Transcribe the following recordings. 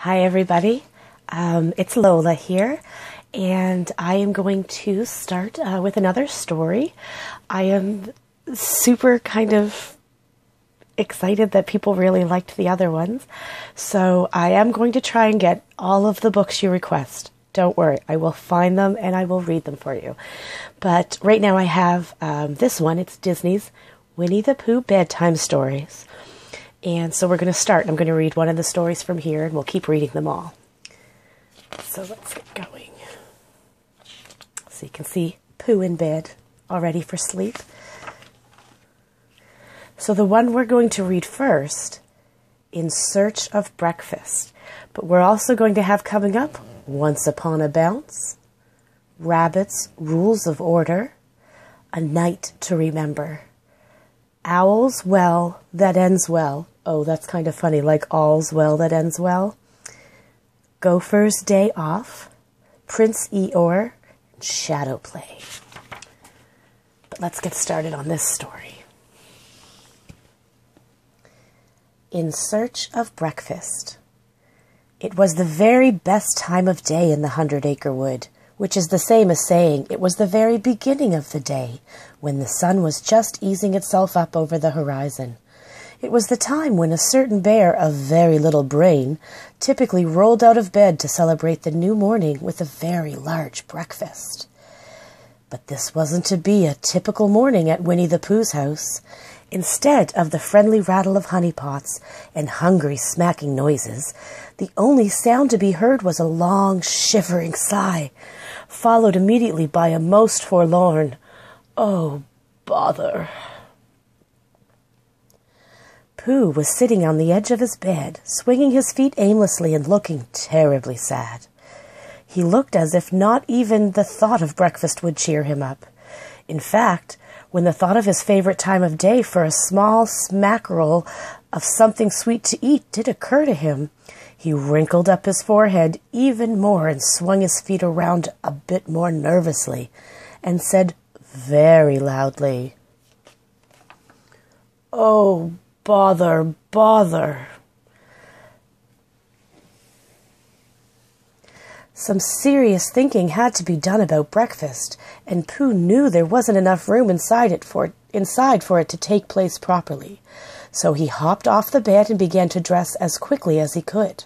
Hi everybody, it's Lola here, and I am going to start with another story. I am super kind of excited that people really liked the other ones, so I am going to try and get all of the books you request. Don't worry, I will find them and I will read them for you. But right now I have this one. It's Disney's WInnie the Pooh Bedtime Stories. And so we're going to start. I'm going to read one of the stories from here, and we'll keep reading them all. So let's get going. So you can see Pooh in bed, all ready for sleep. So the one we're going to read first, In Search of Breakfast. But we're also going to have coming up, Once Upon a Bounce, Rabbit's Rules of Order, A Night to Remember, Owl's Well That Ends Well. Oh, that's kind of funny, like all's well that ends well. Gopher's Day Off, Prince Eeyore, and Shadow Play. But let's get started on this story. In Search of Breakfast. It was the very best time of day in the 100-acre wood, which is the same as saying it was the very beginning of the day, when the sun was just easing itself up over the horizon. It was the time when a certain bear of very little brain typically rolled out of bed to celebrate the new morning with a very large breakfast. But this wasn't to be a typical morning at Winnie the Pooh's house. Instead of the friendly rattle of honeypots and hungry smacking noises, the only sound to be heard was a long, shivering sigh, followed immediately by a most forlorn, "Oh, bother." Pooh was sitting on the edge of his bed, swinging his feet aimlessly and looking terribly sad. He looked as if not even the thought of breakfast would cheer him up. In fact, when the thought of his favorite time of day for a small smackerel of something sweet to eat did occur to him, he wrinkled up his forehead even more and swung his feet around a bit more nervously and said very loudly, "Oh, bother, bother." Some serious thinking had to be done about breakfast, and Pooh knew there wasn't enough room inside for it to take place properly. So he hopped off the bed and began to dress as quickly as he could.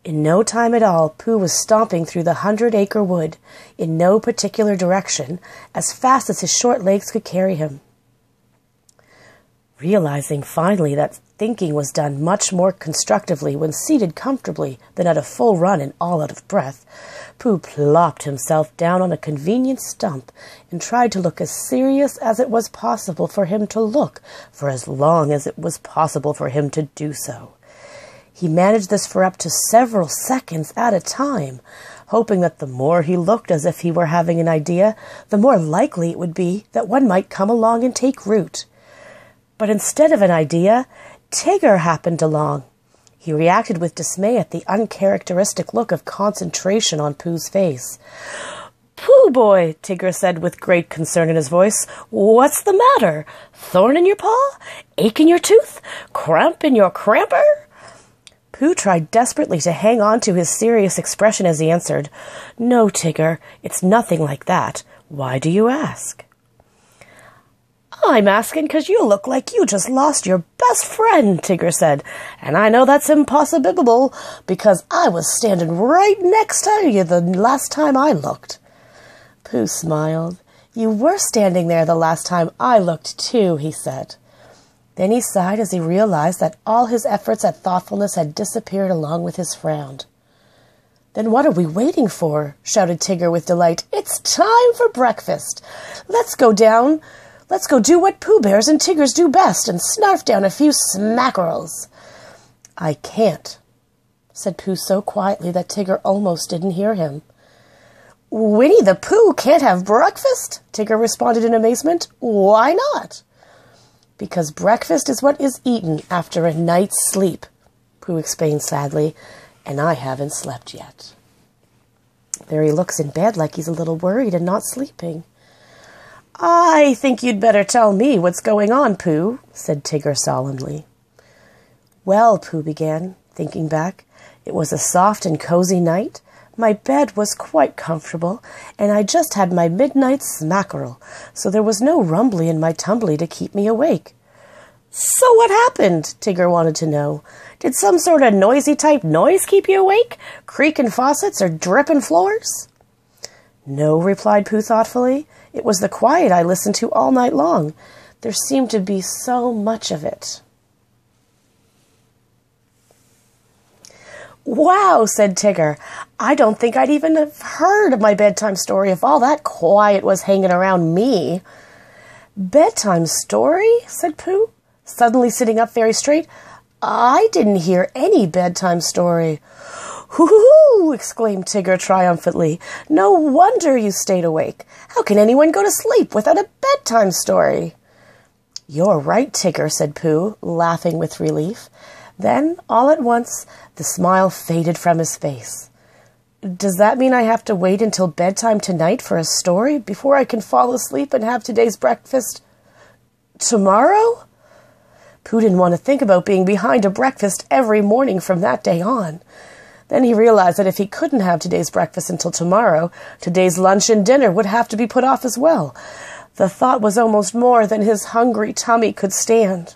In no time at all, Pooh was stomping through the 100-acre wood, in no particular direction, as fast as his short legs could carry him. Realizing finally that thinking was done much more constructively when seated comfortably than at a full run and all out of breath, Pooh plopped himself down on a convenient stump and tried to look as serious as it was possible for him to look for as long as it was possible for him to do so. He managed this for up to several seconds at a time, hoping that the more he looked as if he were having an idea, the more likely it would be that one might come along and take root. But instead of an idea, Tigger happened along. He reacted with dismay at the uncharacteristic look of concentration on Pooh's face. "Pooh boy," Tigger said with great concern in his voice, "what's the matter? Thorn in your paw? Ache in your tooth? Cramp in your cramper?" Pooh tried desperately to hang on to his serious expression as he answered, "No, Tigger, it's nothing like that. Why do you ask?" "I'm asking because you look like you just lost your best friend," Tigger said. "And I know that's impossible because I was standing right next to you the last time I looked." Pooh smiled. "You were standing there the last time I looked too," he said. Then he sighed as he realized that all his efforts at thoughtfulness had disappeared along with his frown. "Then what are we waiting for?" shouted Tigger with delight. "It's time for breakfast. Let's go do what Pooh Bears and Tiggers do best and snarf down a few smackerels." "I can't," said Pooh so quietly that Tigger almost didn't hear him. "Winnie the Pooh can't have breakfast?" Tigger responded in amazement. "Why not?" "Because breakfast is what is eaten after a night's sleep," Pooh explained sadly, "and I haven't slept yet." There he looks in bed like he's a little worried and not sleeping. "I think you'd better tell me what's going on, Pooh," said Tigger solemnly. "Well," Pooh began, thinking back, It was a soft and cozy night. My bed was quite comfortable, and I just had my midnight smackerel, so there was no rumbly in my tumbly to keep me awake. So what happened? Tigger wanted to know. Did some sort of noisy type noise keep you awake? Creaking faucets or dripping floors? No, replied Pooh thoughtfully. It was the quiet I listened to all night long. There seemed to be so much of it. Wow, said Tigger. I don't think I'd even have heard of my bedtime story if all that quiet was hanging around me. Bedtime story? Said Pooh, suddenly sitting up very straight. I didn't hear any bedtime story. Hoo-hoo! Exclaimed Tigger triumphantly. No wonder you stayed awake. How can anyone go to sleep without a bedtime story? You're right, Tigger, said Pooh, laughing with relief. Then, all at once, the smile faded from his face. Does that mean I have to wait until bedtime tonight for a story before I can fall asleep and have today's breakfast tomorrow? Pooh didn't want to think about being behind a breakfast every morning from that day on. Then he realized that if he couldn't have today's breakfast until tomorrow, today's lunch and dinner would have to be put off as well. The thought was almost more than his hungry tummy could stand.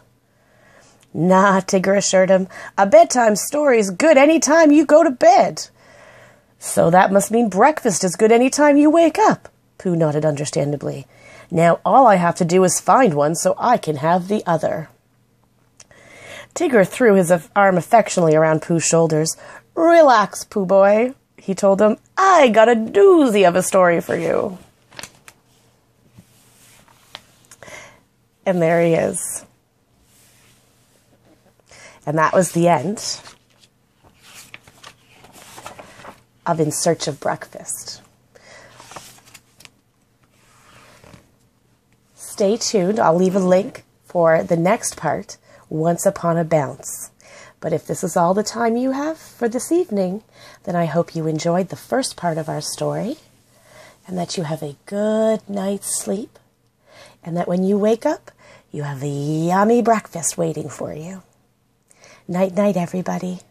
Nah, Tigger assured him. A bedtime story's good any time you go to bed. So that must mean breakfast is good any time you wake up, Pooh nodded understandably. Now all I have to do is find one so I can have the other. Tigger threw his arm affectionately around Pooh's shoulders. Relax, Pooh boy, he told him. I got a doozy of a story for you. And there he is. And that was the end of In Search of Breakfast. Stay tuned. I'll leave a link for the next part, Once Upon a Bounce. But if this is all the time you have for this evening, then I hope you enjoyed the first part of our story, and that you have a good night's sleep, and that when you wake up, you have a yummy breakfast waiting for you. Night-night, everybody.